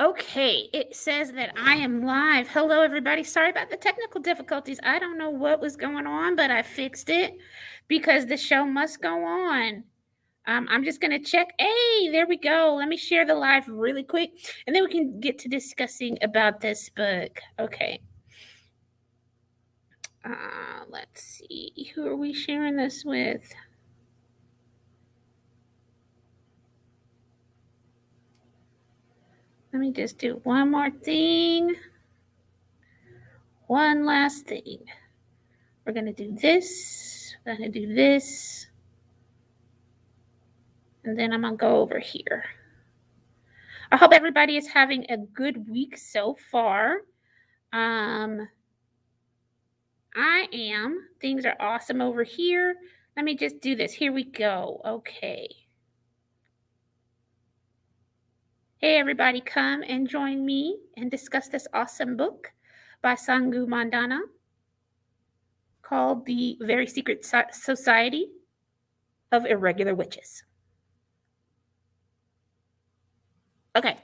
Okay, it says that I am live. Hello, everybody. Sorry about the technical difficulties. I don't know what was going on, but I fixed it because the show must go on. I'm just going to check. Hey, there we go. Let me share the live really quick, and then we can get to discussing about this book. Okay. Let's see. Who are we sharing this with? Let me just do one more thing. One last thing. We're going to do this. We're going to do this. And then I'm going to go over here. I hope everybody is having a good week so far. I am. Things are awesome over here. Let me just do this. Here we go. Okay. Hey, everybody, come and join me and discuss this awesome book by Sangu Mandanna called The Very Secret Society of Irregular Witches. Okay,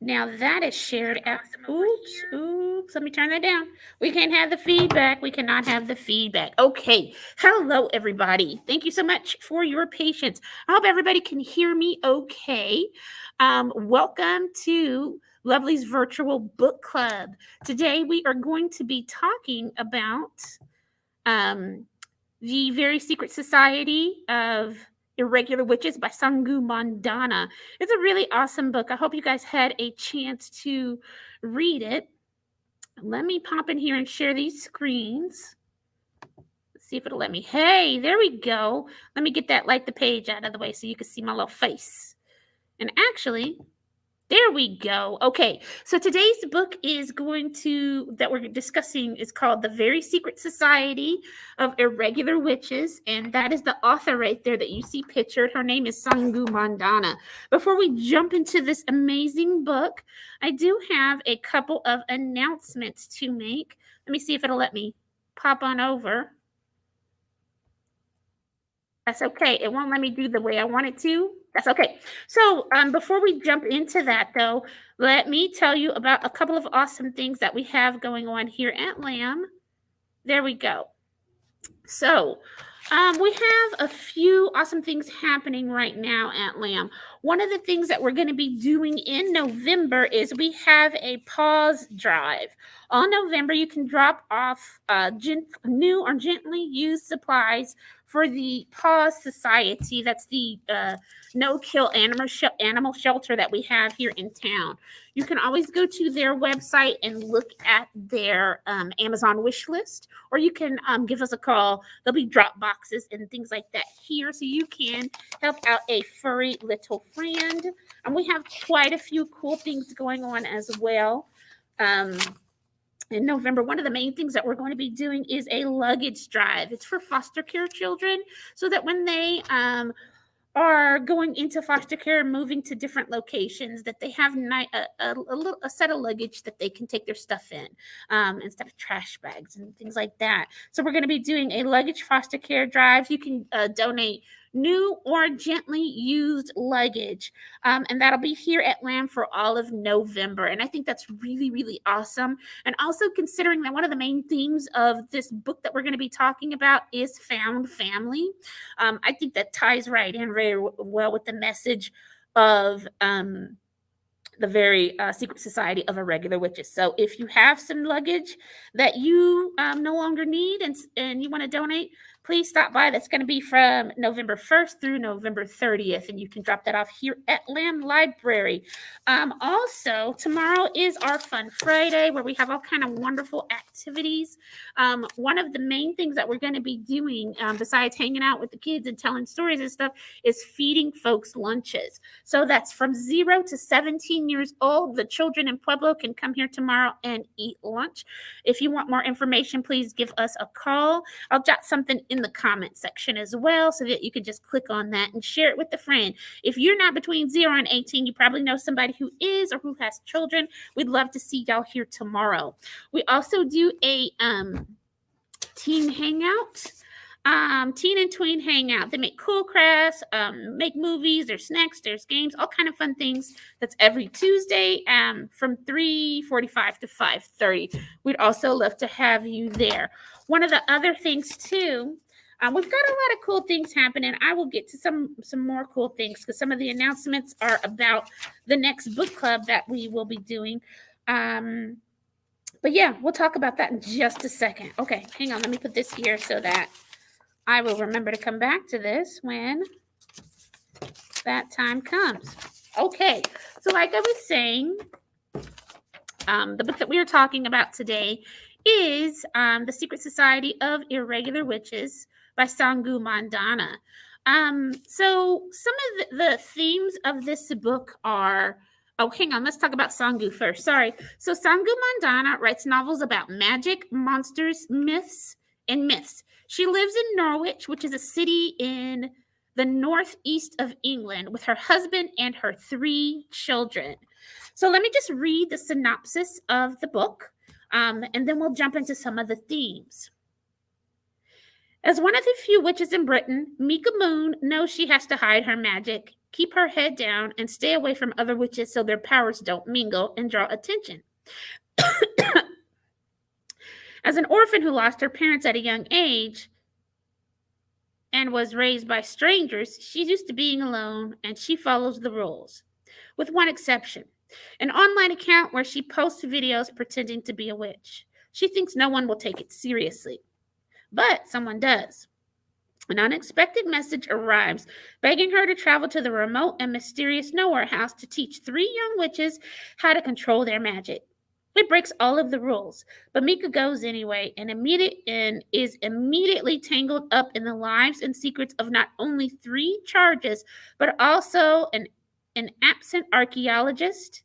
now that is shared out. Oops, let me turn that down. We can't have the feedback. We cannot have the feedback. Okay, hello, everybody. Thank you so much for your patience. I hope everybody can hear me okay. Welcome to Lovely's Virtual Book Club. Today, we are going to be talking about The Very Secret Society of Irregular Witches by Sangu Mandanna. It's a really awesome book. I hope you guys had a chance to read it. Let me pop in here and share these screens. Let's see if it'll let me. Hey, there we go. Let me get that the page out of the way so you can see my little face. And actually, there we go. Okay, so today's book that we're discussing is called The Very Secret Society of Irregular Witches, and that is the author right there that you see pictured. Her name is Sangu Mandanna. Before we jump into this amazing book, I do have a couple of announcements to make. Let me see if it'll let me pop on over. That's okay. It won't let me do the way I want it to. That's okay. So before we jump into that, though, let me tell you about a couple of awesome things that we have going on here at LAM. There we go. So we have a few awesome things happening right now at LAM. One of the things that we're going to be doing in November is we have a pause drive. On November, you can drop off new or gently used supplies for the Paws Society. That's the no-kill animal shelter that we have here in town. You can always go to their website and look at their Amazon wish list, or you can give us a call. There'll be drop boxes and things like that here, so you can help out a furry little friend. And we have quite a few cool things going on as well. In November, one of the main things that we're going to be doing is a luggage drive. It's for foster care children, so that when they are going into foster care and moving to different locations, that they have a set of luggage that they can take their stuff in instead of trash bags and things like that. So we're going to be doing a luggage foster care drive. You can donate new or gently used luggage, and that'll be here at LAM for all of November. And I think that's really, really awesome. And also considering that one of the main themes of this book that we're going to be talking about is found family, I think that ties right in very well with the message of the Very Secret Society of Irregular Witches. So if you have some luggage that you no longer need and you want to donate, please stop by. That's going to be from November 1st through November 30th, and you can drop that off here at Lamb Library. Also, tomorrow is our Fun Friday, where we have all kind of wonderful activities. One of the main things that we're going to be doing, besides hanging out with the kids and telling stories and stuff, is feeding folks lunches. So that's from 0 to 17 years old. The children in Pueblo can come here tomorrow and eat lunch. If you want more information, please give us a call. I'll jot something in the comment section as well, so that you can just click on that and share it with a friend. If you're not between 0 and 18, you probably know somebody who is or who has children. We'd love to see y'all here tomorrow. We also do a teen hangout Teen and tween hang out. They make cool crafts, make movies, there's snacks, there's games, all kind of fun things. That's every Tuesday from 3:45 to 5:30. We'd also love to have you there. One of the other things too, we've got a lot of cool things happening. I will get to some more cool things because some of the announcements are about the next book club that we will be doing. But yeah, we'll talk about that in just a second. Okay, hang on. Let me put this here so that I will remember to come back to this when that time comes. Okay, so like I was saying, the book that we are talking about today is The Secret Society of Irregular Witches by Sangu Mandanna. So some of the themes of this book are, oh, hang on, let's talk about Sangu first. Sorry. So Sangu Mandanna writes novels about magic, monsters, myths, and myths. She lives in Norwich, which is a city in the northeast of England, with her husband and her 3 children. So let me just read the synopsis of the book, and then we'll jump into some of the themes. As one of the few witches in Britain, Mika Moon knows she has to hide her magic, keep her head down, and stay away from other witches so their powers don't mingle and draw attention. As an orphan who lost her parents at a young age and was raised by strangers, she's used to being alone, and she follows the rules, with one exception: an online account where she posts videos pretending to be a witch. She thinks no one will take it seriously, but someone does. An unexpected message arrives, begging her to travel to the remote and mysterious Nowhere house to teach 3 young witches how to control their magic. It breaks all of the rules, but Mika goes anyway and is immediately tangled up in the lives and secrets of not only 3 charges, but also an absent archaeologist,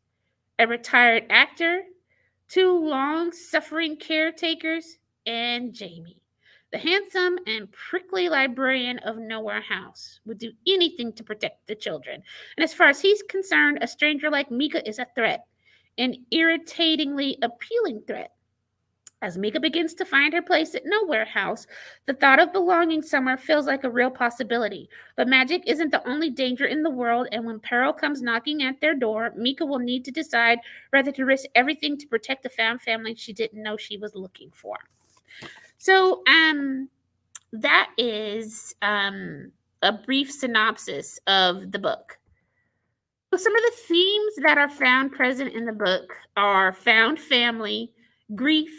a retired actor, 2 long-suffering caretakers, and Jamie, the handsome and prickly librarian of Nowhere House, would do anything to protect the children. And as far as he's concerned, a stranger like Mika is a threat, an irritatingly appealing threat. As Mika begins to find her place at Nowhere House, the thought of belonging somewhere feels like a real possibility. But magic isn't the only danger in the world, and when peril comes knocking at their door, Mika will need to decide whether to risk everything to protect the found family she didn't know she was looking for. So, that is a brief synopsis of the book. So some of the themes that are found present in the book are found family, grief,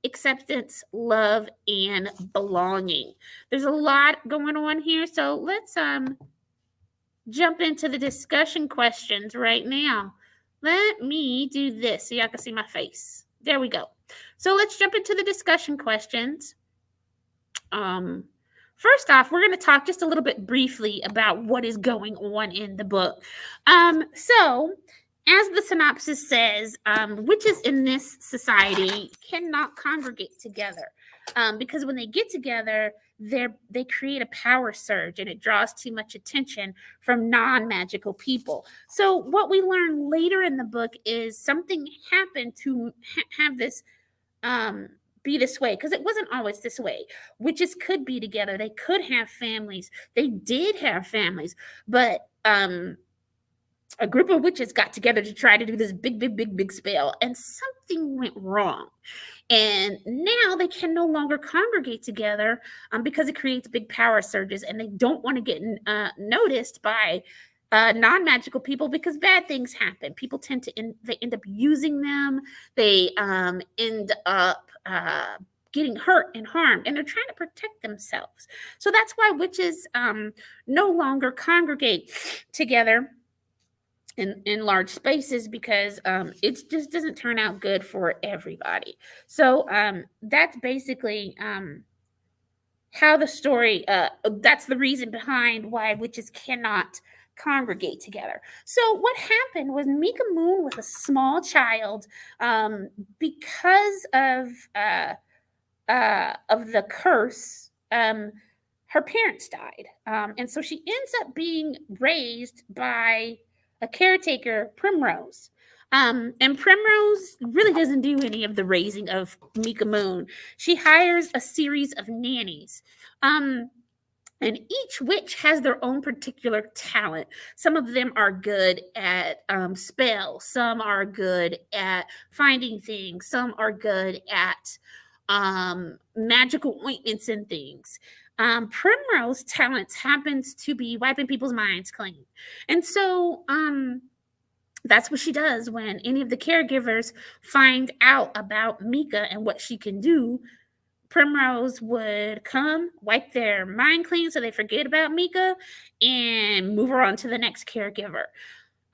acceptance, love, and belonging. There's a lot going on here, so let's jump into the discussion questions right now. Let me do this so y'all can see my face. There we go. So let's jump into the discussion questions. First off, we're going to talk just a little bit briefly about what is going on in the book. So, as the synopsis says, witches in this society cannot congregate together because when they get together, they create a power surge and it draws too much attention from non-magical people. So, what we learn later in the book is something happened to have this be this way, because it wasn't always this way. Witches could be together, they could have families, they did have families, but a group of witches got together to try to do this big spell, and something went wrong, and now they can no longer congregate together because it creates big power surges, and they don't want to get noticed by non-magical people because bad things happen. People tend to they end up using them. They end up getting hurt and harmed, and they're trying to protect themselves. So that's why witches no longer congregate together in large spaces, because it just doesn't turn out good for everybody. So that's basically how the story, that's the reason behind why witches cannot congregate together. So what happened was Mika Moon was a small child because of the curse. Her parents died, and so she ends up being raised by a caretaker, Primrose. And Primrose really doesn't do any of the raising of Mika Moon. She hires a series of nannies Um, and each witch has their own particular talent. Some of them are good at spells. Some are good at finding things. Some are good at magical ointments and things. Primrose talent happens to be wiping people's minds clean. And so that's what she does when any of the caregivers find out about Mika and what she can do. Primrose would come, wipe their mind clean so they forget about Mika, and move her on to the next caregiver.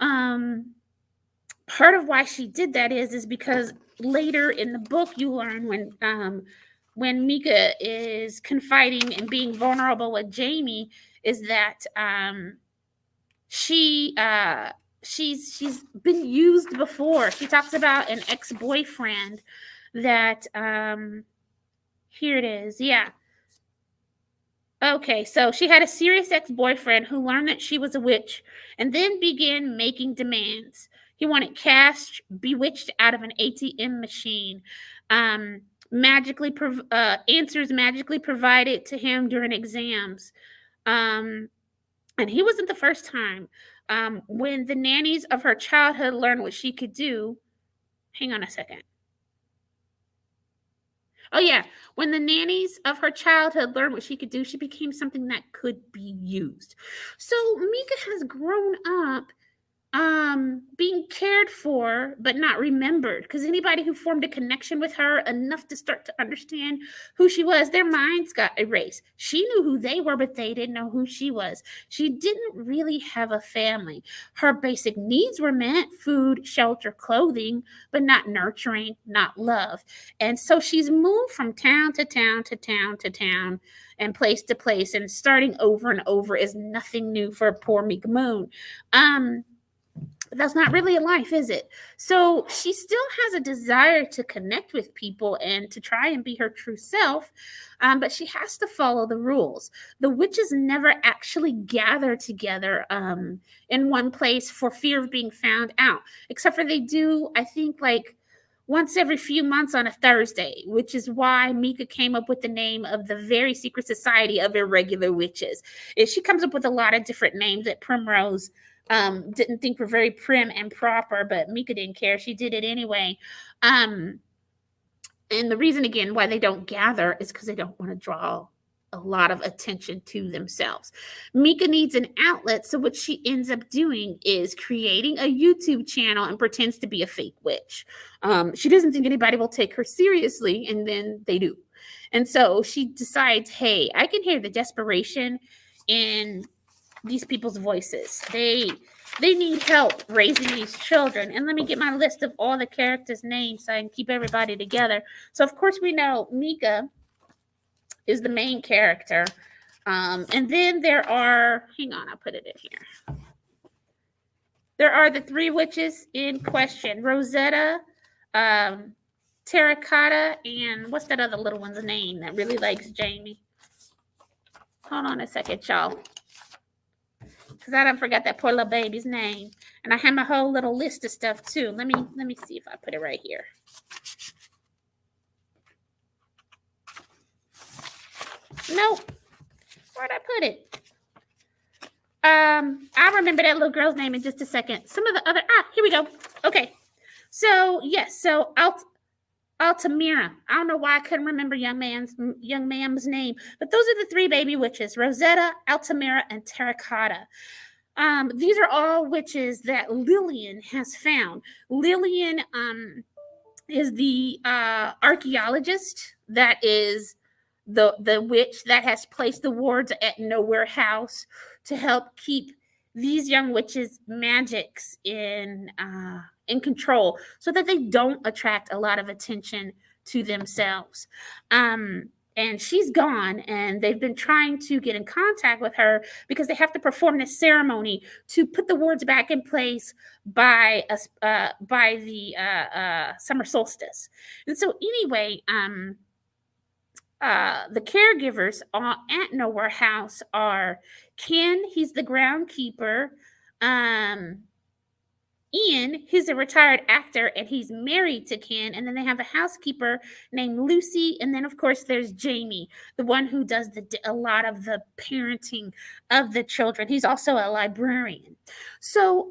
Um, Part of why she did that is because later in the book you learn when Mika is confiding and being vulnerable with Jamie is that she she's been used before. She talks about an ex-boyfriend that here it is. Yeah. Okay, so she had a serious ex-boyfriend who learned that she was a witch and then began making demands. He wanted cash bewitched out of an ATM machine. Um, answers magically provided to him during exams. Um, and he wasn't the first time. When the nannies of her childhood learned what she could do, hang on a second. Oh yeah, when the nannies of her childhood learned what she could do, she became something that could be used. So Mika has grown up being cared for but not remembered, because anybody who formed a connection with her enough to start to understand who she was, their minds got erased. She knew who they were, but they didn't know who she was. She didn't really have a family. Her basic needs were met: food, shelter, clothing, but not nurturing, not love. And so she's moved from town to town to town to town and place to place, and starting over and over is nothing new for poor Mika Moon. But that's not really a life, is it? So she still has a desire to connect with people and to try and be her true self, but she has to follow the rules. The witches never actually gather together in one place for fear of being found out, except for they do, I think, like once every few months on a Thursday, which is why Mika came up with the name of the very secret society of irregular witches. She comes up with a lot of different names that Primrose didn't think were very prim and proper, but Mika didn't care. She did it anyway. Um, and the reason, again, why they don't gather is because they don't want to draw a lot of attention to themselves. Mika needs an outlet, so what she ends up doing is creating a YouTube channel and pretends to be a fake witch. She doesn't think anybody will take her seriously, and then they do. And so she decides, hey, I can hear the desperation in these people's voices. They need help raising these children. And let me get my list of all the characters' names so I can keep everybody together. So of course we know Mika is the main character. And then there are, hang on, I'll put it in here. There are the three witches in question: Rosetta, Terracotta, and what's that other little one's name that really likes Jamie? Hold on a second, y'all. Because I don't forget that poor little baby's name. And I have my whole little list of stuff too. Let me see if I put it right here. Nope. Where'd I put it? I'll remember that little girl's name in just a second. Some of the other here we go. Okay. So yes, so Altamira. I don't know why I couldn't remember young man's name, but those are the three baby witches: Rosetta, Altamira, and Terracotta. These are all witches that Lillian has found. Lillian is the archaeologist that is the witch that has placed the wards at Nowhere House to help keep these young witches' magics in control, so that they don't attract a lot of attention to themselves. And she's gone, and they've been trying to get in contact with her because they have to perform this ceremony to put the wards back in place by the summer solstice. And so anyway, the caregivers at Nowhere House are Ken, he's the groundkeeper, Ian, who's a retired actor, and he's married to Ken. And then they have a housekeeper named Lucy. And then, of course, there's Jamie, the one who does a lot of the parenting of the children. He's also a librarian. So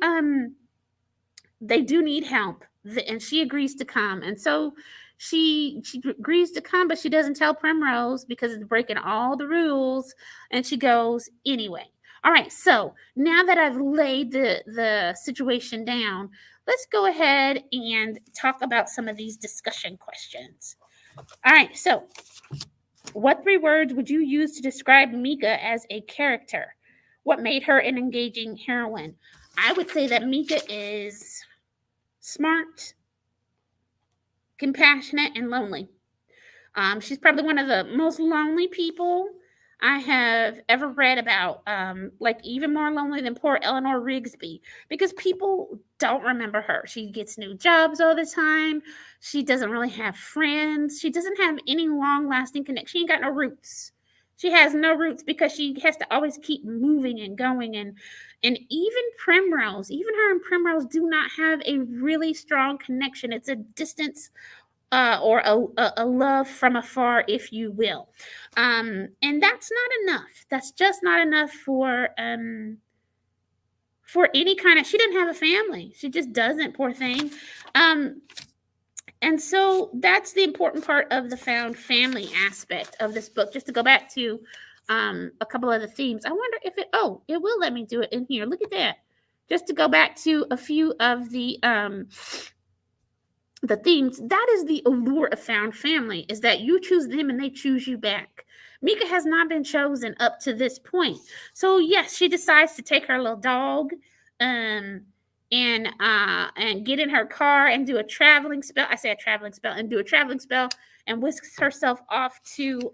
they do need help, and she agrees to come. And so she agrees to come, but she doesn't tell Primrose because it's breaking all the rules, and she goes anyway. All right, so now that I've laid the situation down, let's go ahead and talk about some of these discussion questions. All right, so what 3 words would you use to describe Mika as a character? What made her an engaging heroine? I would say that Mika is smart, compassionate, and lonely. She's probably one of the most lonely people I have ever read about, like even more lonely than poor Eleanor Rigsby, because people don't remember her. She gets new jobs all the time. She doesn't really have friends. She doesn't have any long lasting connection. She ain't got no roots. She has no roots because she has to always keep moving and going. And even Primrose, even her and Primrose do not have a really strong connection. It's a distance, or a love from afar, if you will. And that's not enough. That's just not enough for any kind of. She didn't have a family. She just doesn't. Poor thing. And so that's the important part of the found family aspect of this book. Just to go back to a couple of the themes. I wonder if it will let me do it in here. Look at that. Just to go back to a few of the themes. That is the allure of found family, is that you choose them and they choose you back. Mika has not been chosen up to this point. So yes, she decides to take her little dog and get in her car and do a traveling spell. I say a traveling spell, and do a traveling spell, and whisks herself off to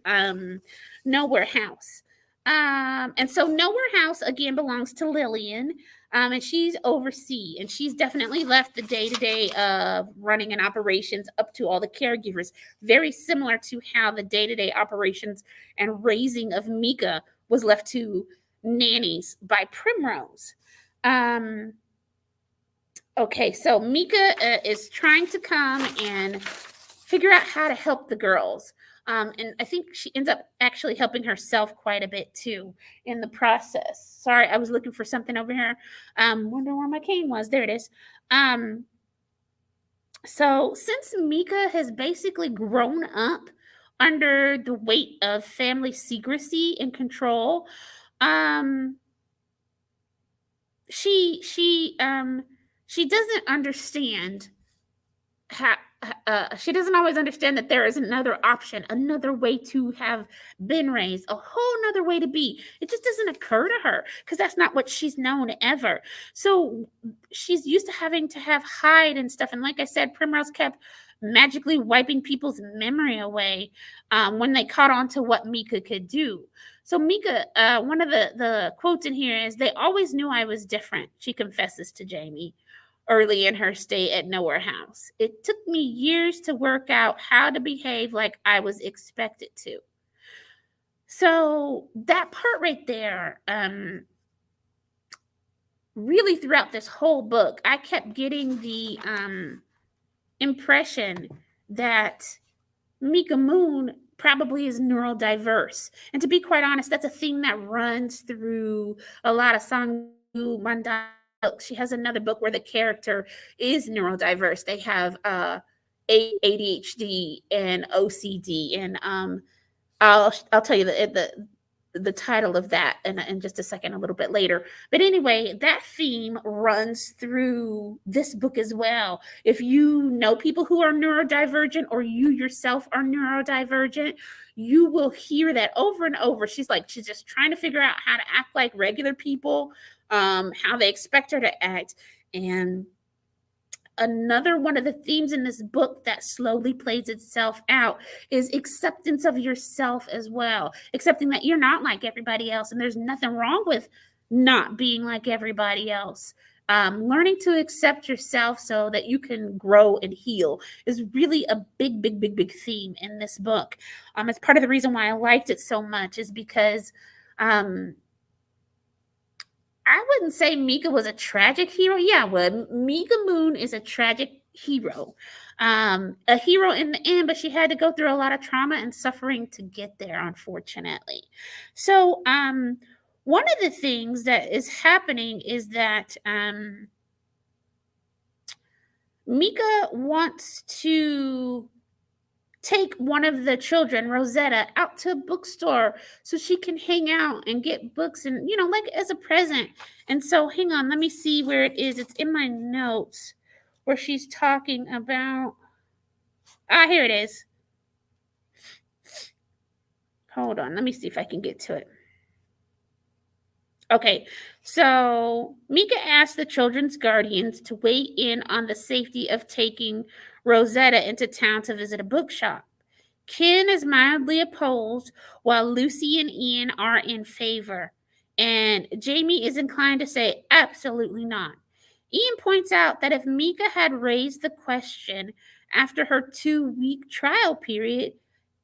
Nowhere House. And so Nowhere House again belongs to Lillian. And she's overseas, and she's definitely left the day-to-day of running and operations up to all the caregivers, very similar to how the day-to-day operations and raising of Mika was left to nannies by Primrose. Okay, so Mika is trying to come and figure out how to help the girls. And I think she ends up actually helping herself quite a bit too in the process. Sorry, I was looking for something over here. Wonder where my cane was. There it is. So since Mika has basically grown up under the weight of family secrecy and control, she doesn't understand how. She doesn't always understand that there is another option, another way to have been raised, a whole nother way to be. It just doesn't occur to her because that's not what she's known ever. So she's used to having to have hide and stuff. And like I said, Primrose kept magically wiping people's memory away when they caught on to what Mika could do. So Mika, one of the quotes in here is, "They always knew I was different," she confesses to Jamie early in her stay at Nowhere House. "It took me years to work out how to behave like I was expected to." So that part right there, really throughout this whole book, I kept getting the impression that Mika Moon probably is neurodiverse. And to be quite honest, that's a theme that runs through a lot of Sangu Mandanna. She has another book where the character is neurodiverse. They have ADHD and OCD, and I'll tell you the title of that in just a second, a little bit later. But anyway, that theme runs through this book as well. If you know people who are neurodivergent, or you yourself are neurodivergent, you will hear that over and over. She's just trying to figure out how to act like regular people, how they expect her to act. And another one of the themes in this book that slowly plays itself out is acceptance of yourself as well. Accepting that you're not like everybody else, and there's nothing wrong with not being like everybody else. Learning to accept yourself so that you can grow and heal is really a big, big, big, big theme in this book. It's part of the reason why I liked it so much, is because I wouldn't say Mika was a tragic hero. Yeah, well, Mika Moon is a tragic hero. A hero in the end, but she had to go through a lot of trauma and suffering to get there, unfortunately. So, one of the things that is happening is that Mika wants to take one of the children, Rosetta, out to a bookstore so she can hang out and get books and, like as a present. And so, hang on, let me see where it is. It's in my notes where she's talking about. Here it is. Hold on, let me see if I can get to it. Okay, so Mika asked the children's guardians to weigh in on the safety of taking Rosetta into town to visit a bookshop. Ken is mildly opposed, while Lucy and Ian are in favor. And Jamie is inclined to say absolutely not. Ian points out that if Mika had raised the question after her 2-week trial period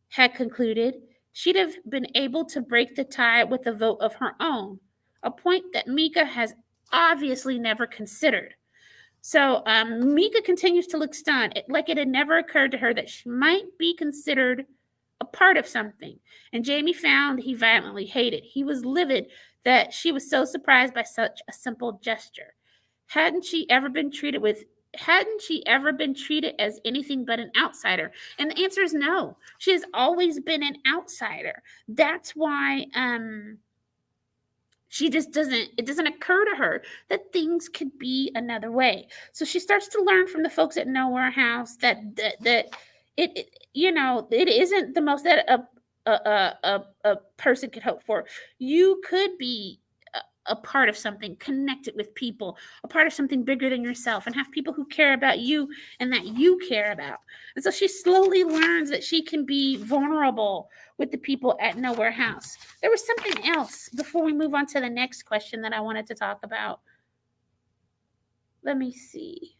had concluded, she'd have been able to break the tie with a vote of her own, a point that Mika has obviously never considered. So Mika continues to look stunned, like it had never occurred to her that she might be considered a part of something. And Jamie found he violently hated. He was livid that she was so surprised by such a simple gesture. Hadn't she ever been treated with hadn't she ever been treated as anything but an outsider? And the answer is no. She has always been an outsider. That's why she just it doesn't occur to her that things could be another way. So she starts to learn from the folks at Nowhere House that it isn't the most that a person could hope for. You could be a part of something, connected with people, a part of something bigger than yourself, and have people who care about you and that you care about. And so she slowly learns that she can be vulnerable with the people at Nowhere House. There was something else before we move on to the next question that I wanted to talk about. Let me see.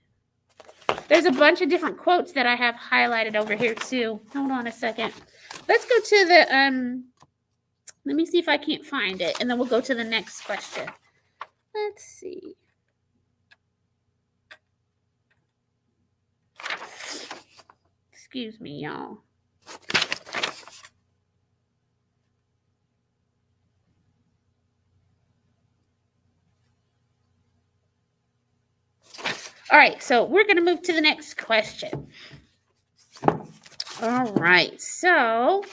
There's a bunch of different quotes that I have highlighted over here too. Hold on a second. Let's go to the let me see if I can't find it, and then we'll go to the next question. Let's see. Excuse me, y'all. All right, so we're going to move to the next question. All right, so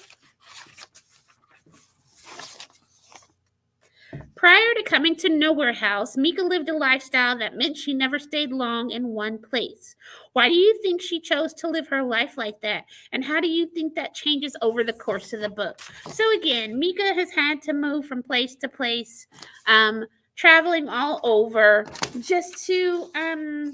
prior to coming to Nowhere House, Mika lived a lifestyle that meant she never stayed long in one place. Why do you think she chose to live her life like that? And how do you think that changes over the course of the book? So again, Mika has had to move from place to place, traveling all over just to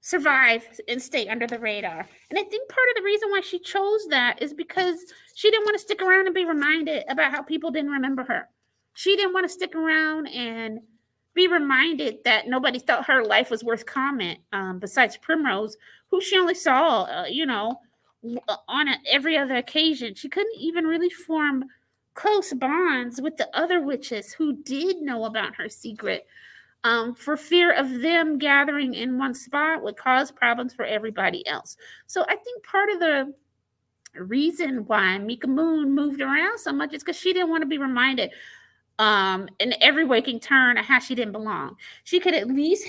survive and stay under the radar. And I think part of the reason why she chose that is because she didn't want to stick around and be reminded about how people didn't remember her. She didn't want to stick around and be reminded that nobody thought her life was worth comment, besides Primrose, who she only saw, on every other occasion. She couldn't even really form close bonds with the other witches who did know about her secret, for fear of them gathering in one spot would cause problems for everybody else. So I think part of the reason why Mika Moon moved around so much is because she didn't want to be reminded in every waking turn of how she didn't belong. She could at least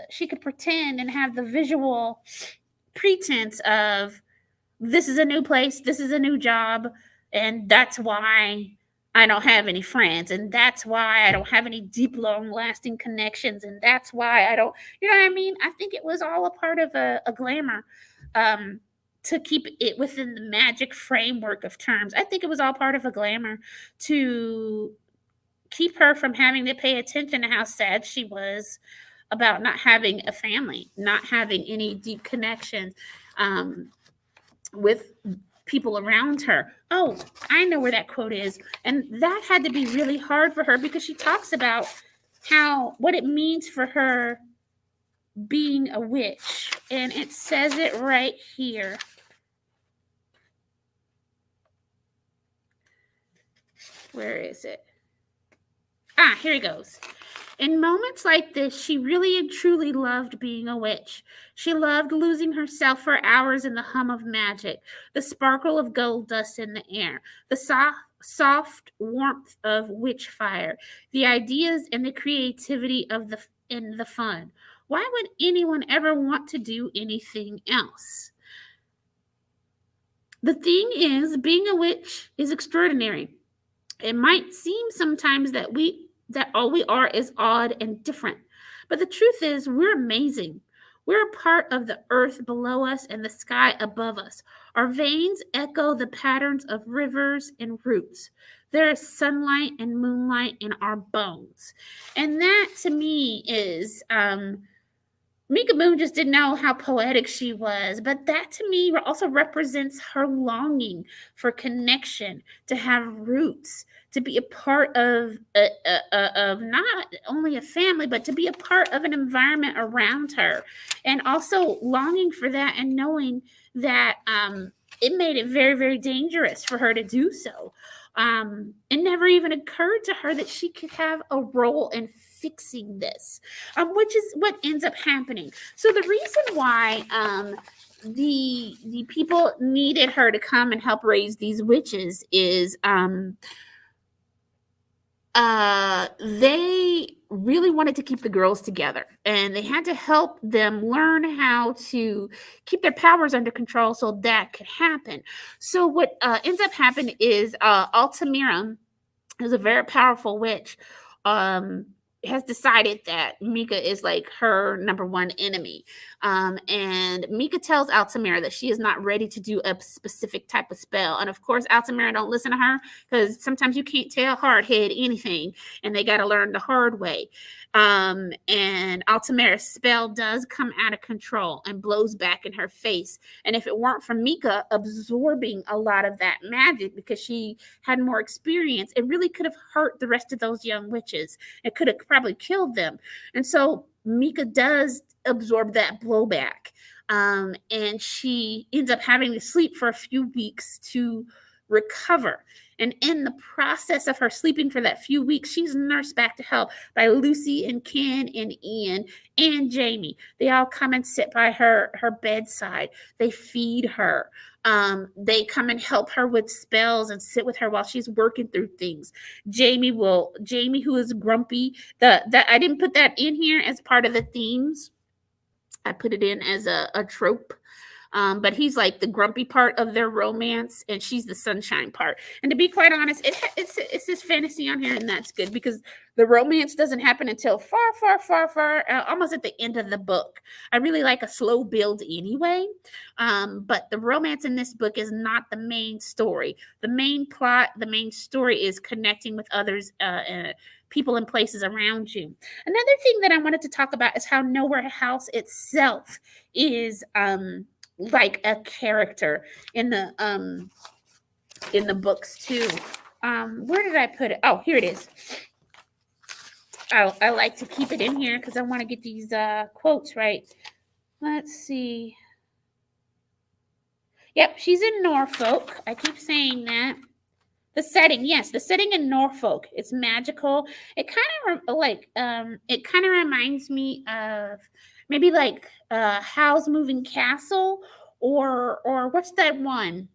she could pretend and have the visual pretense of, this is a new place, this is a new job, and that's why I don't have any friends, and that's why I don't have any deep, long-lasting connections, and that's why I don't, you know what I mean? I think it was all a part of a glamour, to keep it within the magic framework of terms. I think it was all part of a glamour to keep her from having to pay attention to how sad she was about not having a family, not having any deep connections with people around her. Oh, I know where that quote is. And that had to be really hard for her because she talks about what it means for her being a witch. And it says it right here. Where is it? Here he goes. In moments like this, she really and truly loved being a witch. She loved losing herself for hours in the hum of magic, the sparkle of gold dust in the air, the soft warmth of witch fire, the ideas and the creativity of the fun. Why would anyone ever want to do anything else? The thing is, being a witch is extraordinary. It might seem sometimes that all we are is odd and different. But the truth is, we're amazing. We're a part of the earth below us and the sky above us. Our veins echo the patterns of rivers and roots. There is sunlight and moonlight in our bones. And that to me is Mika Moon just didn't know how poetic she was, but that to me also represents her longing for connection, to have roots, to be a part of not only a family, but to be a part of an environment around her, and also longing for that and knowing that it made it very, very dangerous for her to do so. It never even occurred to her that she could have a role in fixing this, which is what ends up happening. So the reason why the people needed her to come and help raise these witches is they really wanted to keep the girls together, and they had to help them learn how to keep their powers under control so that could happen. So what ends up happening is Altamira is a very powerful witch, has decided that Mika is like her number one enemy. And Mika tells Altamira that she is not ready to do a specific type of spell. And of course, Altamira don't listen to her, because sometimes you can't tell hardhead anything, and they got to learn the hard way. And Altamira's spell does come out of control and blows back in her face. And if it weren't for Mika absorbing a lot of that magic, because she had more experience, it really could have hurt the rest of those young witches. It could have probably killed them. And so Mika does absorb that blowback. And she ends up having to sleep for a few weeks to recover. And in the process of her sleeping for that few weeks, she's nursed back to health by Lucy and Ken and Ian and Jamie. They all come and sit by her bedside. They feed her. They come and help her with spells and sit with her while she's working through things. Jamie, who is grumpy, that I didn't put that in here as part of the themes. I put it in as a trope. But he's like the grumpy part of their romance, and she's the sunshine part. And to be quite honest, it's this fantasy on here, and that's good, because the romance doesn't happen until far, almost at the end of the book. I really like a slow build anyway, but the romance in this book is not the main story. The main plot, the main story is connecting with others, people and places around you. Another thing that I wanted to talk about is how Nowhere House itself is like a character in the books too. Where did I put it? Oh, here it is. I like to keep it in here because I want to get these quotes right. Let's see. Yep, she's in Norfolk. I keep saying that. The setting, yes, the setting in Norfolk. It's magical. It kind of reminds me of maybe like Howl's Moving Castle, or what's that one?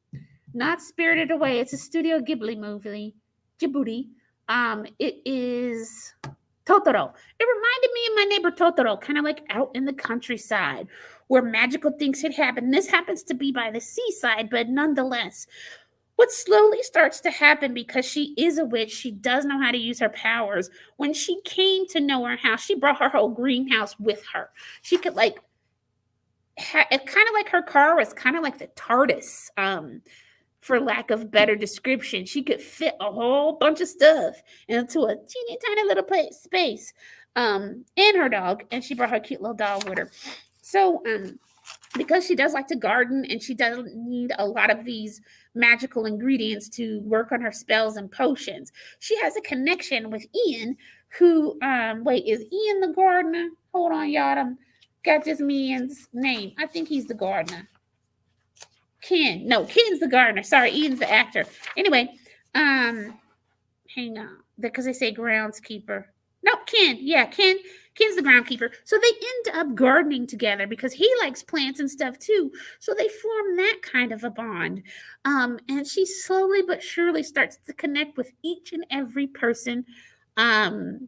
Not Spirited Away. It's a Studio Ghibli movie. Djibouti. It is Totoro. It reminded me of my neighbor Totoro, kind of like out in the countryside where magical things had happened. This happens to be by the seaside, but nonetheless, what slowly starts to happen, because she is a witch, she does know how to use her powers. When she came to Nowhere House, she brought her whole greenhouse with her. She could it's kind of like her car was kind of like the TARDIS, for lack of better description. She could fit a whole bunch of stuff into a teeny tiny little space, and her dog, and she brought her cute little dog with her. So, because she does like to garden, and she doesn't need a lot of these magical ingredients to work on her spells and potions, she has a connection with Ian, who, wait, is Ian the gardener? Hold on, y'all. I got this man's name. I think he's the gardener. Ken's the gardener. Sorry, Ian's the actor. Anyway, hang on. because they say groundskeeper. No, Ken. Yeah, Ken. Ken's the groundkeeper. So they end up gardening together because he likes plants and stuff too. So they form that kind of a bond. And she slowly but surely starts to connect with each and every person um,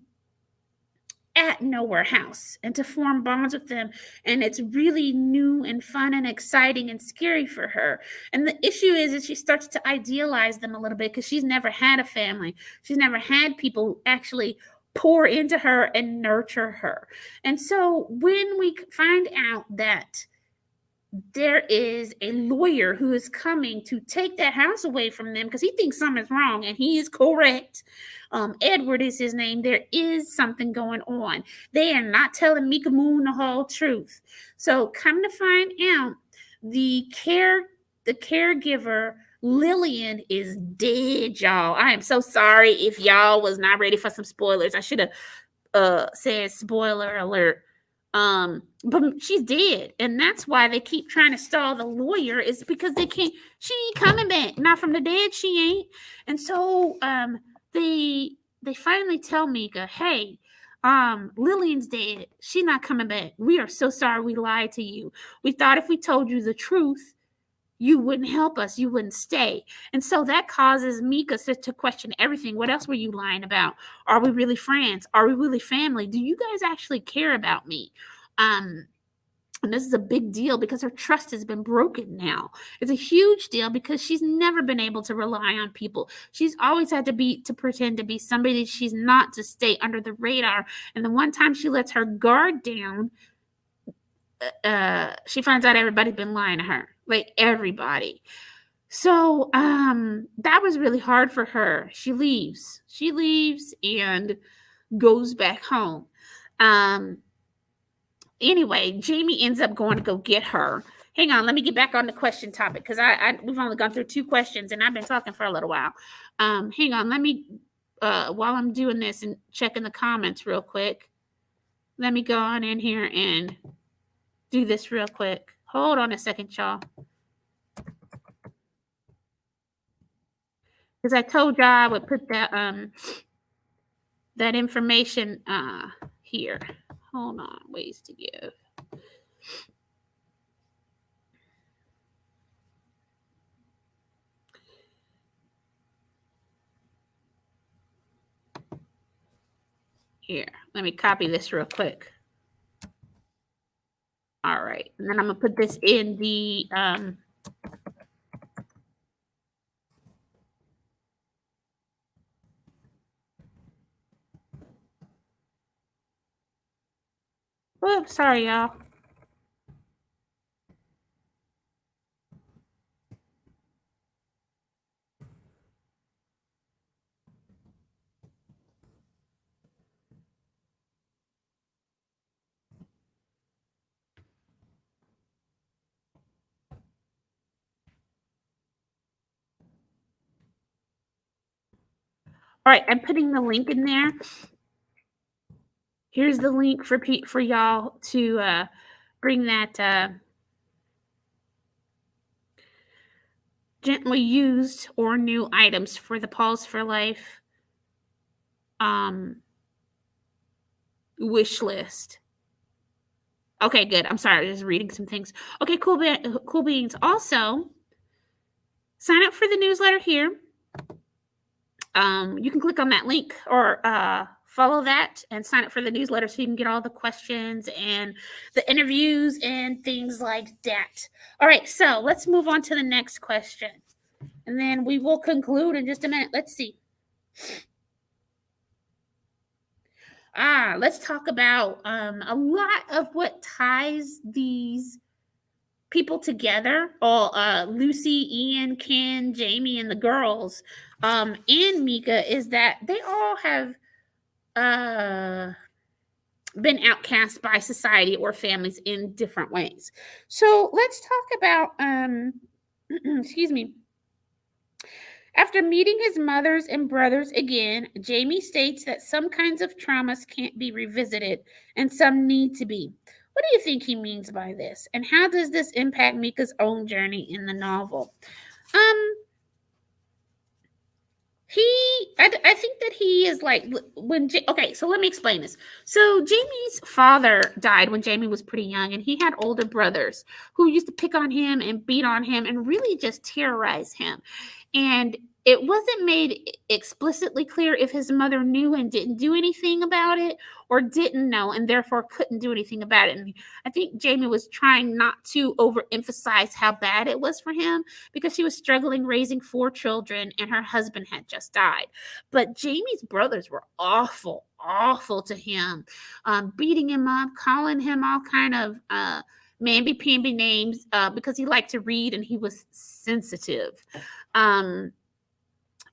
at Nowhere House and to form bonds with them. And it's really new and fun and exciting and scary for her. And the issue is she starts to idealize them a little bit because she's never had a family. She's never had people actually pour into her and nurture her. And so when we find out that there is a lawyer who is coming to take that house away from them because he thinks something's wrong, and he is correct. Edward is his name. There is something going on. They are not telling Mika Moon the whole truth. So come to find out, the caregiver Lillian is dead, y'all. I am so sorry if y'all was not ready for some spoilers. I should have said spoiler alert. But she's dead, and that's why they keep trying to stall the lawyer, is because they can't. She ain't coming back, not from the dead. She ain't. And so they finally tell Mika, hey, Lillian's dead. She's not coming back. We are so sorry we lied to you. We thought if we told you the truth, you wouldn't help us, you wouldn't stay. And so that causes Mika to question everything. What else were you lying about? Are we really friends? Are we really family? Do you guys actually care about me? And this is a big deal because her trust has been broken now. It's a huge deal because she's never been able to rely on people. She's always had to pretend to be somebody she's not, to stay under the radar. And the one time she lets her guard down, she finds out everybody's been lying to her, like everybody. So that was really hard for her. She leaves and goes back home. Anyway, Jamie ends up going to go get her. Hang on, let me get back on the question topic because we've only gone through 2 questions and I've been talking for a little while. Hang on, let me while I'm doing this and checking the comments real quick, let me go on in here and do this real quick. Hold on a second, y'all. Because I told y'all I would put that information here. Hold on, ways to give. Here, let me copy this real quick. All right, and then I'm gonna put this in the oh, sorry, y'all. All right, I'm putting the link in there. Here's the link for y'all to bring that gently used or new items for the Pause for Life wish list. Okay, good. I'm sorry, I was just reading some things. Okay, cool beans. Also, sign up for the newsletter here. You can click on that link or follow that and sign up for the newsletter so you can get all the questions and the interviews and things like that. All right, so let's move on to the next question. And then we will conclude in just a minute. Let's see. Let's talk about a lot of what ties these people together. All Lucy, Ian, Ken, Jamie, and the girls, and Mika, is that they all have been outcast by society or families in different ways. So let's talk about excuse me. After meeting his mothers and brothers again, Jamie states that some kinds of traumas can't be revisited and some need to be. What do you think he means by this? And how does this impact Mika's own journey in the novel? I think that he is like when okay, so let me explain this. So Jamie's father died when Jamie was pretty young, and he had older brothers who used to pick on him and beat on him and really just terrorize him. And it wasn't made explicitly clear if his mother knew and didn't do anything about it, or didn't know and therefore couldn't do anything about it. And I think Jamie was trying not to overemphasize how bad it was for him, because she was struggling raising 4 children and her husband had just died. But Jamie's brothers were awful, awful to him, beating him up, calling him all kind of mamby-pamby names, because he liked to read and he was sensitive. Um,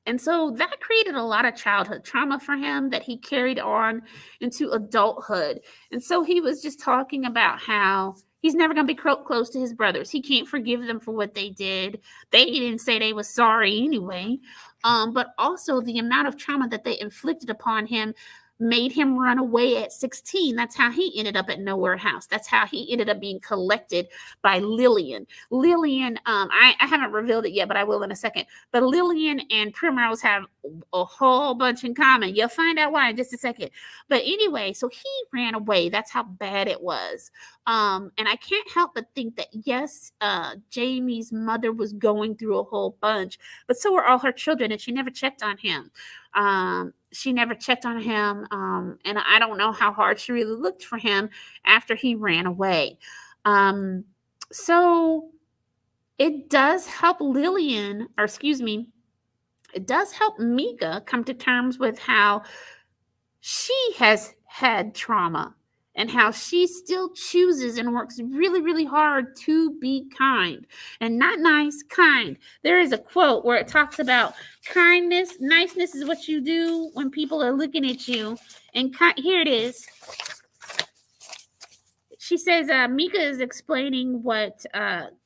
and so that created a lot of childhood trauma for him that he carried on into adulthood. And so he was just talking about how he's never going to be close to his brothers. He can't forgive them for what they did. They didn't say they were sorry anyway. But also the amount of trauma that they inflicted upon him made him run away at 16. That's how he ended up at Nowhere House. That's how he ended up being collected by Lillian. Lillian, I haven't revealed it yet, but I will in a second. But Lillian and Primrose have a whole bunch in common. You'll find out why in just a second. But anyway, so he ran away. That's how bad it was. And I can't help but think that, yes, Jamie's mother was going through a whole bunch, but so were all her children, and she never checked on him. She never checked on him, and I don't know how hard she really looked for him after he ran away. So it does help Lillian, or excuse me, it does help Mika come to terms with how she has had trauma and how she still chooses and works really, really hard to be kind. And not nice, kind. There is a quote where it talks about kindness, niceness is what you do when people are looking at you. And here it is. She says, Mika is explaining what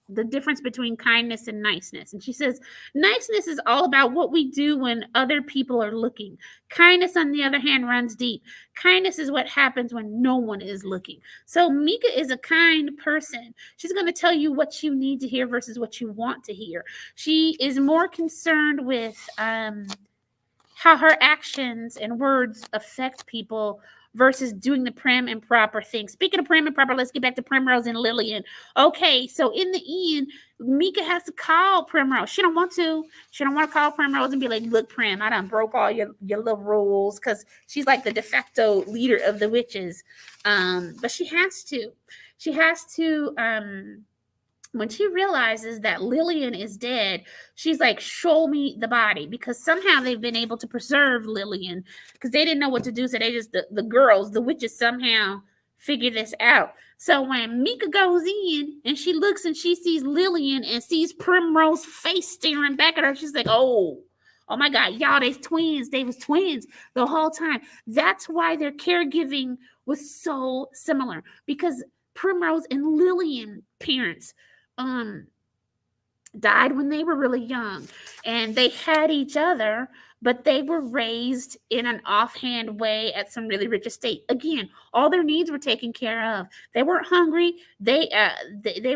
the difference between kindness and niceness. And she says, niceness is all about what we do when other people are looking. Kindness, on the other hand, runs deep. Kindness is what happens when no one is looking. So Mika is a kind person. She's going to tell you what you need to hear versus what you want to hear. She is more concerned with how her actions and words affect people versus doing the prim and proper thing. Speaking of prim and proper, let's get back to Primrose and Lillian. Okay, so in the end, Mika has to call Primrose. She don't want to. She don't want to call Primrose and be like, look, Prim, I done broke all your little rules, because she's like the de facto leader of the witches. But she has to. She has to... when she realizes that Lillian is dead, she's like, show me the body, because somehow they've been able to preserve Lillian, because they didn't know what to do. So they just, the girls, the witches somehow figure this out. So when Mika goes in and she looks and she sees Lillian and sees Primrose's face staring back at her, she's like, oh my God, y'all, they twins. They was twins the whole time. That's why their caregiving was so similar, because Primrose and Lillian parents died when they were really young, and they had each other, but they were raised in an offhand way at some really rich estate. Again, all their needs were taken care of. They weren't hungry. They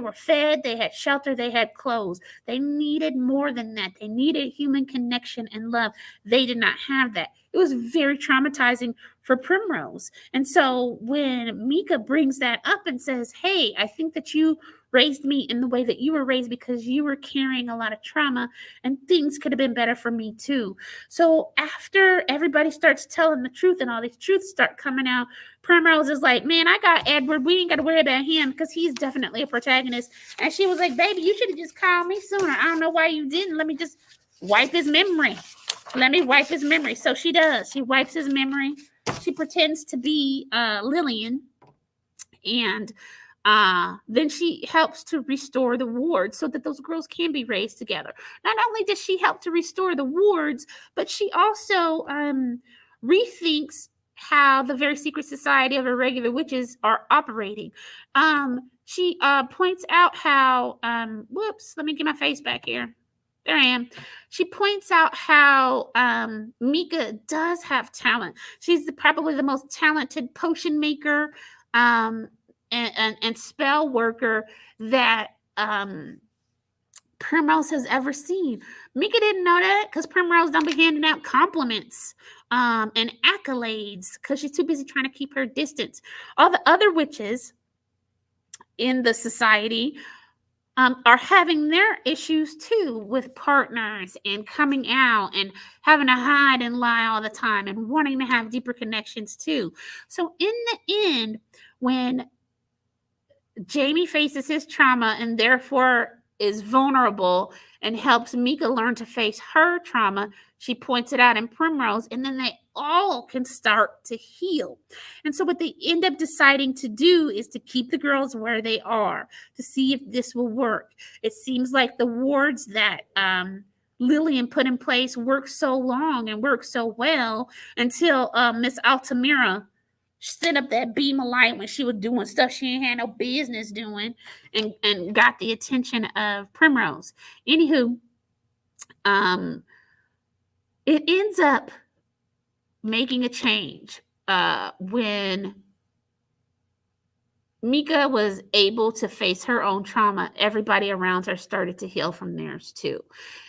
were fed. They had shelter. They had clothes. They needed more than that. They needed human connection and love. They did not have that. It was very traumatizing for Primrose. And so when Mika brings that up and says, hey, I think that you raised me in the way that you were raised because you were carrying a lot of trauma, and things could have been better for me too. So after everybody starts telling the truth and all these truths start coming out, Primrose is like, man, I got Edward. We ain't got to worry about him because he's definitely a protagonist. And she was like, baby, you should have just called me sooner. I don't know why you didn't. Let me just wipe his memory. Let me wipe his memory. So she does. She wipes his memory. She pretends to be Lillian, and then she helps to restore the wards so that those girls can be raised together. Not only does she help to restore the wards, but she also rethinks how the very secret society of irregular witches are operating. She points out how, whoops, let me get my face back here. There I am. She points out how Mika does have talent. She's probably the most talented potion maker and spell worker that Primrose has ever seen. Mika didn't know that because Primrose don't be handing out compliments and accolades because she's too busy trying to keep her distance. All the other witches in the society are having their issues too with partners and coming out and having to hide and lie all the time and wanting to have deeper connections too. So in the end, when Jamie faces his trauma and therefore is vulnerable and helps Mika learn to face her trauma. She points it out in Primrose, and then they all can start to heal. And so, what they end up deciding to do is to keep the girls where they are to see if this will work. It seems like the wards that Lillian put in place worked so long and worked so well until Miss Altamira sent up that beam of light when she was doing stuff she ain't had no business doing and got the attention of Primrose. Anywho, it ends up making a change when Mika was able to face her own trauma. Everybody around her started to heal from theirs too.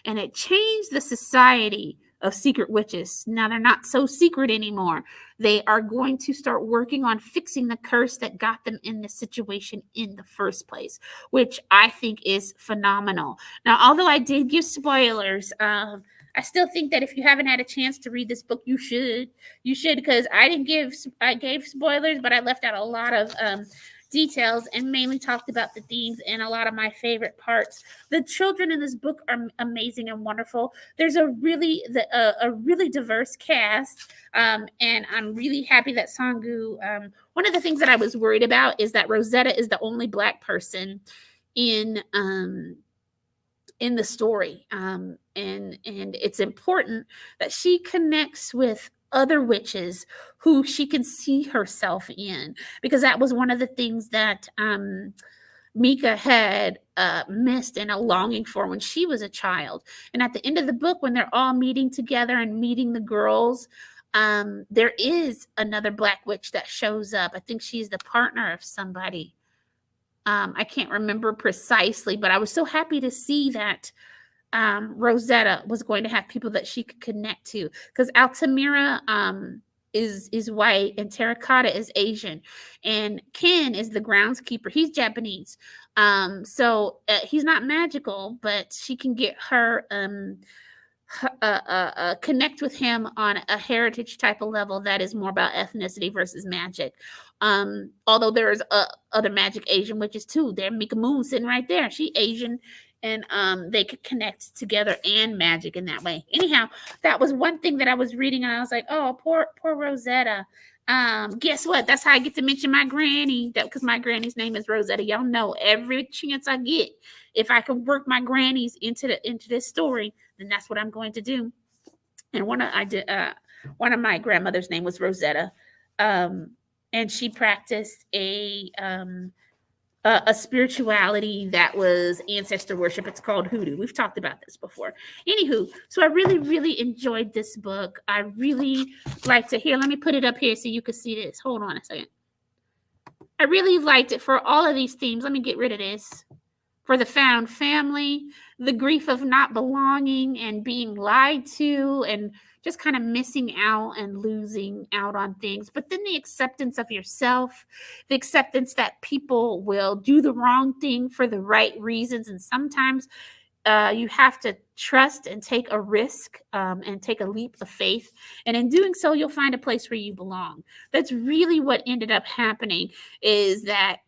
And it changed the society of secret witches. Now they're not so secret anymore. They are going to start working on fixing the curse that got them in this situation in the first place, which I think is phenomenal. Now, although I did give spoilers, I still think that if you haven't had a chance to read this book, you should. You should, because I gave spoilers, but I left out a lot of details and mainly talked about the themes and a lot of my favorite parts. The children in this book are amazing and wonderful. There's a really diverse cast, and I'm really happy that Sangu. One of the things that I was worried about is that Rosetta is the only Black person in the story, and it's important that she connects with other witches who she can see herself in, because that was one of the things that Mika had missed and a longing for when she was a child. And at the end of the book, when they're all meeting together and meeting the girls, there is another Black witch that shows up. I think she's the partner of somebody. I can't remember precisely, but I was so happy to see that Rosetta was going to have people that she could connect to, because Altamira is white and Terracotta is Asian, and Ken is the groundskeeper. He's Japanese, so he's not magical, but she can get her connect with him on a heritage type of level that is more about ethnicity versus magic. Although there's other magic Asian witches too. There, Mika Moon sitting right there. She Asian, and they could connect together and magic in that way. Anyhow, that was one thing that I was reading, and I was like, oh, poor Rosetta. Guess what? That's how I get to mention my granny, because my granny's name is Rosetta. Y'all know every chance I get, if I can work my grannies into this story, then that's what I'm going to do. And one of my grandmother's name was Rosetta, and she practiced a spirituality that was ancestor worship. It's called hoodoo. We've talked about this before. Anywho, so I really, really enjoyed this book. I really like to hear. Let me put it up here so you can see this. Hold on a second. I really liked it for all of these themes. Let me get rid of this. For the found family, the grief of not belonging and being lied to and just kind of missing out and losing out on things. But then the acceptance of yourself, the acceptance that people will do the wrong thing for the right reasons. And sometimes you have to trust and take a risk and take a leap of faith. And in doing so, you'll find a place where you belong. That's really what ended up happening, is that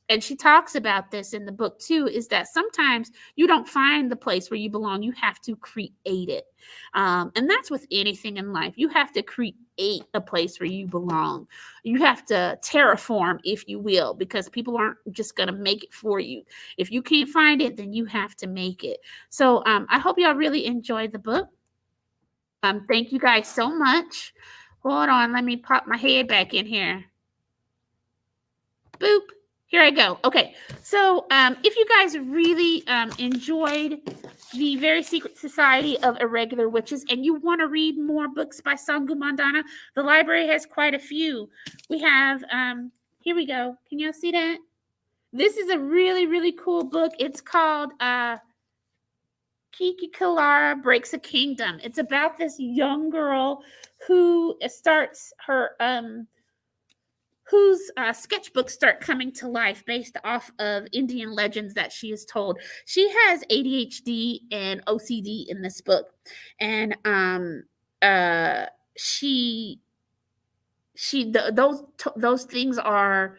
and she talks about this in the book too, is that sometimes you don't find the place where you belong. You have to create it. And that's with anything in life. You have to create a place where you belong. You have to terraform, if you will, because people aren't just going to make it for you. If you can't find it, then you have to make it. So I hope y'all really enjoyed the book. Thank you guys so much. Hold on. Let me pop my head back in here. Boop. Here I go. Okay, so if you guys really enjoyed the Very Secret Society of Irregular Witches and you want to read more books by Sangu Mandanna, the library has quite a few. We have, here we go. Can y'all see that? This is a really, really cool book. It's called Kiki Kalara Breaks a Kingdom. It's about this young girl who starts her whose sketchbooks start coming to life based off of Indian legends that she is told. She has ADHD and OCD in this book, and uh, she those things are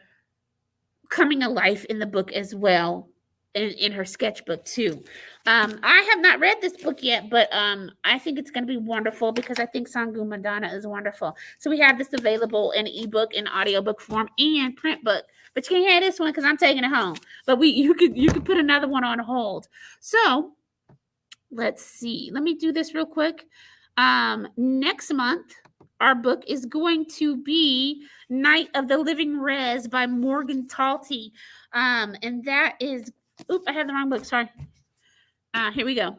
coming to life in the book as well, in her sketchbook too. I have not read this book yet, but I think it's going to be wonderful because I think Sangu Mandanna is wonderful. So we have this available in ebook, in audiobook form, and print book. But you can't have this one because I'm taking it home. But you could put another one on hold. So let's see. Let me do this real quick. Next month, our book is going to be Night of the Living Res by Morgan Talty. And that is, oop, I have the wrong book. Sorry. Here we go.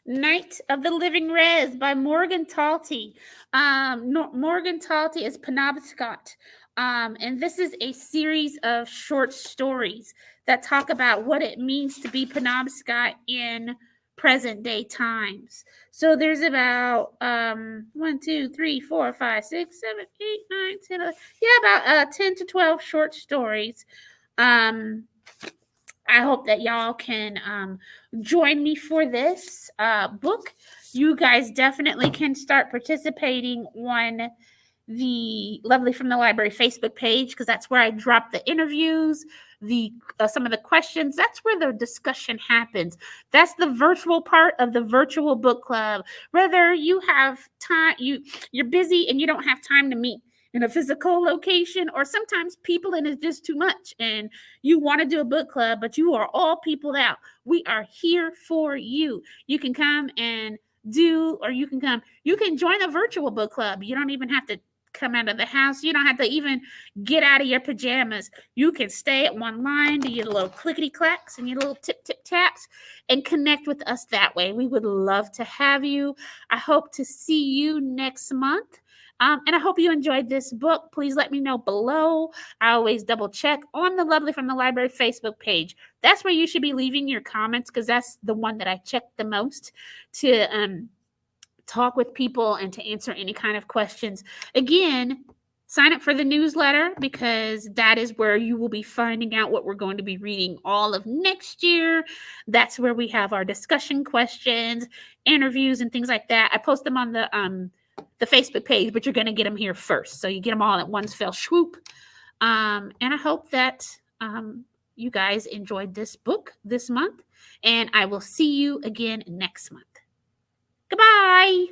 Night of the Living Res by Morgan Talty. Morgan Talty is Penobscot. And this is a series of short stories that talk about what it means to be Penobscot in present day times. So there's about 1, 2, 3, 4, 5, 6, 7, 8, 9, 10, 11, about 10 to 12 short stories. I hope that y'all can join me for this book. You guys definitely can start participating on the Lovely from the Library Facebook page, because that's where I drop the interviews, the some of the questions. That's where the discussion happens. That's the virtual part of the virtual book club. Whether you have time, you're busy and you don't have time to meet in a physical location, or sometimes people and it's just too much and you want to do a book club, but you are all peopled out. We are here for you. You can come and you can join a virtual book club. You don't even have to come out of the house. You don't have to even get out of your pajamas. You can stay at one line, do your little clickety clacks and your little tip taps, and connect with us that way. We would love to have you. I hope to see you next month. And I hope you enjoyed this book. Please let me know below. I always double check on the Lovely from the Library Facebook page. That's where you should be leaving your comments, because that's the one that I check the most to talk with people and to answer any kind of questions. Again, sign up for the newsletter, because that is where you will be finding out what we're going to be reading all of next year. That's where we have our discussion questions, interviews, and things like that. I post them on the Facebook page, but you're going to get them here first. So you get them all at one fell swoop. And I hope that you guys enjoyed this book this month. And I will see you again next month. Goodbye.